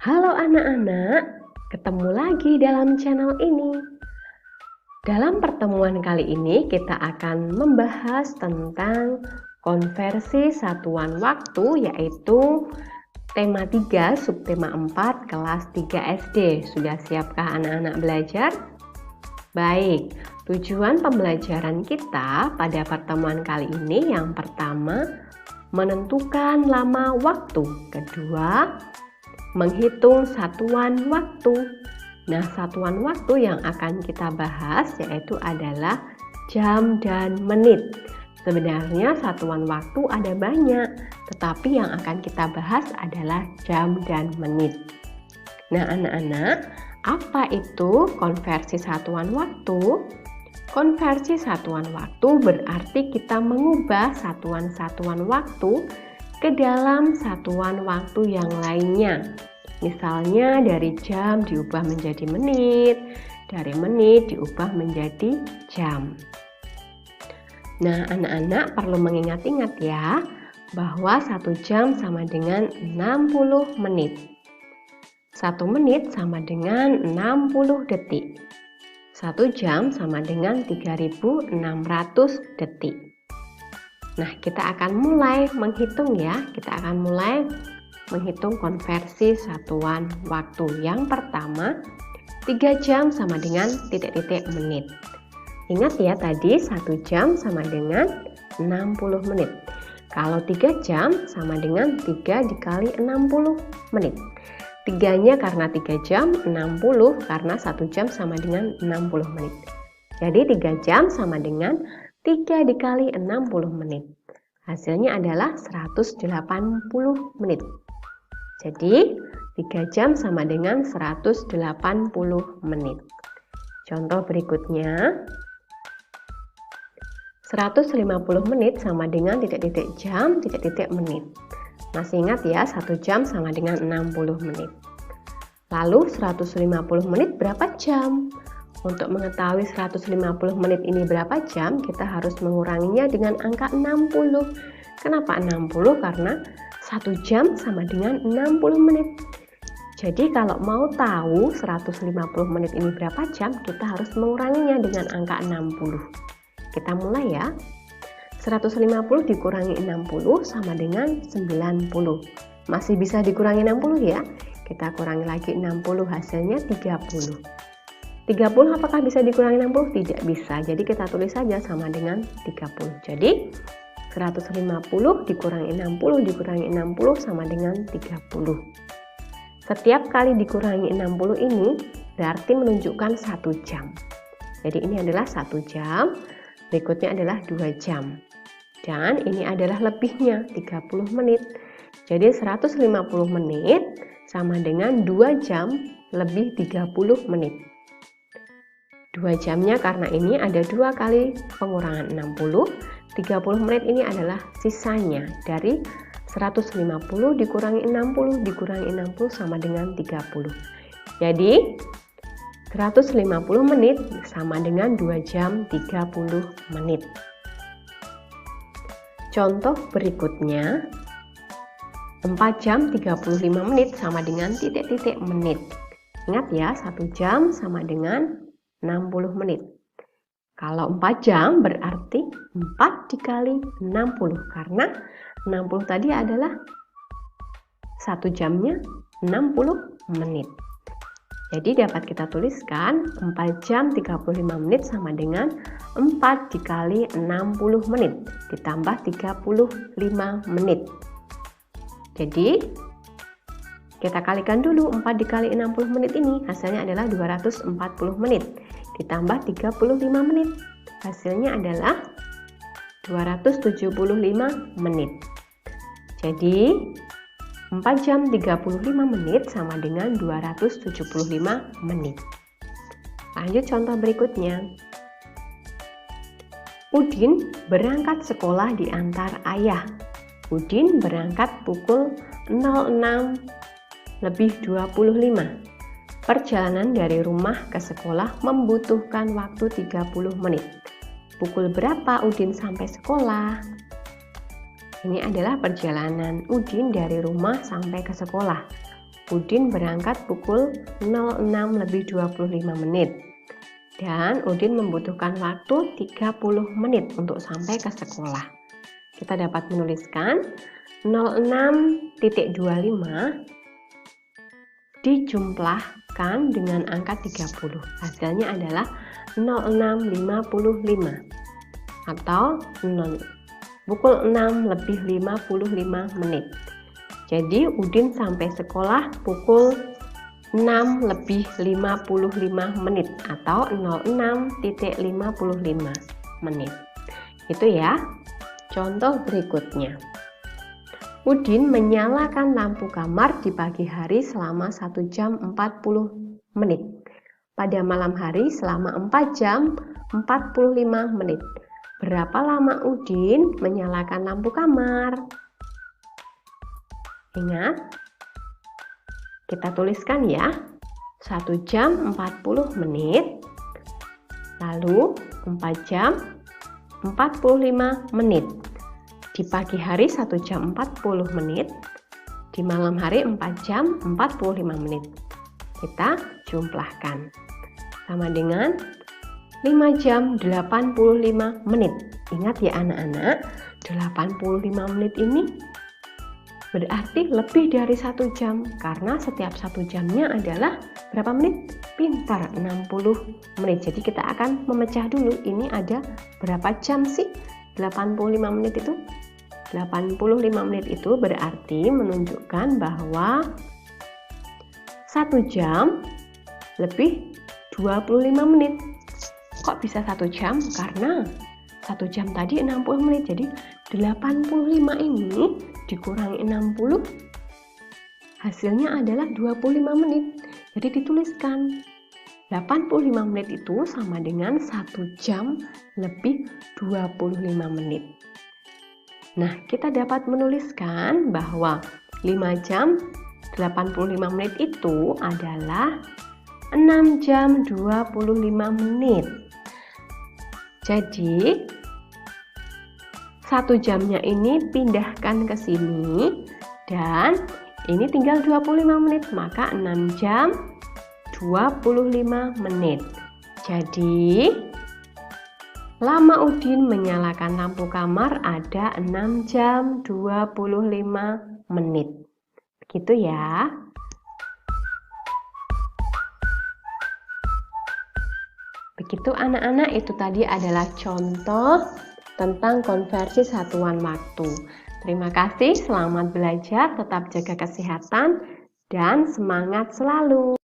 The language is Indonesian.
Halo anak-anak, ketemu lagi dalam channel ini. Dalam pertemuan kali ini kita akan membahas tentang konversi satuan waktu, yaitu tema 3 subtema 4 kelas 3 SD. Sudah siapkah anak-anak belajar? Baik, tujuan pembelajaran kita pada pertemuan kali ini yang pertama, menentukan lama waktu. Kedua, menghitung satuan waktu. Nah, satuan waktu yang akan kita bahas yaitu adalah jam dan menit. Sebenarnya satuan waktu ada banyak, tetapi yang akan kita bahas adalah jam dan menit. Nah, anak-anak, apa itu konversi satuan waktu? Konversi satuan waktu berarti kita mengubah satuan-satuan waktu ke dalam satuan waktu yang lainnya. Misalnya dari jam diubah menjadi menit, dari menit diubah menjadi jam. Nah, anak-anak perlu mengingat-ingat ya, bahwa 1 jam sama dengan 60 menit. 1 menit sama dengan 60 detik. 1 jam sama dengan 3600 detik. Nah, kita akan mulai menghitung ya. Kita akan mulai menghitung konversi satuan waktu. Yang pertama, 3 jam sama dengan titik-titik menit. Ingat ya tadi 1 jam sama dengan 60 menit. Kalau 3 jam sama dengan 3 dikali 60 menit. 3-nya karena 3 jam, 60 karena 1 jam sama dengan 60 menit. Jadi 3 jam sama dengan 3 dikali 60 menit. Hasilnya adalah 180 menit. Jadi 3 jam sama dengan 180 menit. Contoh berikutnya, 150 menit sama dengan titik-titik jam, titik-titik menit. Masih ingat ya, 1 jam sama dengan 60 menit. Lalu 150 menit berapa jam? Untuk mengetahui 150 menit ini berapa jam, kita harus menguranginya dengan angka 60. Kenapa 60? Karena 1 jam sama dengan 60 menit. Jadi kalau mau tahu 150 menit ini berapa jam, kita harus menguranginya dengan angka 60. Kita mulai ya. 150 dikurangi 60 sama dengan 90. Masih bisa dikurangi 60 ya. Kita kurangi lagi 60, hasilnya 30. 30 apakah bisa dikurangi 60? Tidak bisa, jadi kita tulis saja sama dengan 30. Jadi 150 dikurangi 60 dikurangi 60 sama dengan 30. Setiap kali dikurangi 60 ini berarti menunjukkan 1 jam. Jadi ini adalah 1 jam, berikutnya adalah 2 jam. Dan ini adalah lebihnya 30 menit. Jadi 150 menit sama dengan 2 jam lebih 30 menit. 2 jamnya karena ini ada 2 kali pengurangan 60, 30 menit ini adalah sisanya dari 150 dikurangi 60 dikurangi 60 sama dengan 30. Jadi 150 menit sama dengan 2 jam 30 menit. Contoh berikutnya, 4 jam 35 menit sama dengan titik-titik menit. Ingat ya, 1 jam sama dengan 60 menit. Kalau 4 jam berarti 4 dikali 60 karena 60 tadi adalah 1 jamnya 60 menit. Jadi dapat kita tuliskan 4 jam 35 menit sama dengan 4 dikali 60 menit ditambah 35 menit. Jadi kita kalikan dulu 4 dikali 60 menit ini, hasilnya adalah 240 menit ditambah 35 menit. Hasilnya adalah 275 menit. Jadi 4 jam 35 menit sama dengan 275 menit. Lanjut contoh berikutnya. Udin berangkat sekolah diantar ayah. Udin berangkat pukul 06:25. Perjalanan dari rumah ke sekolah membutuhkan waktu 30 menit. Pukul berapa Udin sampai sekolah? Ini adalah perjalanan Udin dari rumah sampai ke sekolah. Udin berangkat pukul 06.25 menit. Dan Udin membutuhkan waktu 30 menit untuk sampai ke sekolah. Kita dapat menuliskan 06.25 dijumlahkan dengan angka 30. Hasilnya adalah 06.55 atau pukul 6.55 menit. Jadi Udin sampai sekolah pukul 6.55 menit atau 06.55 menit. Itu ya. Contoh berikutnya. Udin menyalakan lampu kamar di pagi hari selama 1 jam 40 menit. Pada malam hari selama 4 jam 45 menit. Berapa lama Udin menyalakan lampu kamar? Ingat, kita tuliskan ya, 1 jam 40 menit, lalu 4 jam 45 menit. Di pagi hari 1 jam 40 menit, di malam hari 4 jam 45 menit. Kita jumlahkan. Sama dengan 5 jam 85 menit. Ingat ya anak-anak, 85 menit ini berarti lebih dari 1 jam, karena setiap 1 jamnya adalah berapa menit? Pintar, 60 menit. Jadi kita akan memecah dulu, ini ada berapa jam sih? 85 menit itu? 85 menit itu berarti menunjukkan bahwa 1 jam lebih 25 menit. Kok bisa 1 jam? Karena 1 jam tadi 60 menit, jadi 85 ini dikurangi 60, hasilnya adalah 25 menit. Jadi dituliskan 85 menit itu sama dengan 1 jam lebih 25 menit. Nah, kita dapat menuliskan bahwa 5 jam 85 menit itu adalah 6 jam 25 menit. Jadi 1 jamnya ini pindahkan ke sini dan ini tinggal 25 menit, maka 6 jam 25 menit. Jadi lama Udin menyalakan lampu kamar ada 6 jam 25 menit. Begitu ya. Begitu anak-anak, itu tadi adalah contoh tentang konversi satuan waktu. Terima kasih, selamat belajar, tetap jaga kesehatan, dan semangat selalu.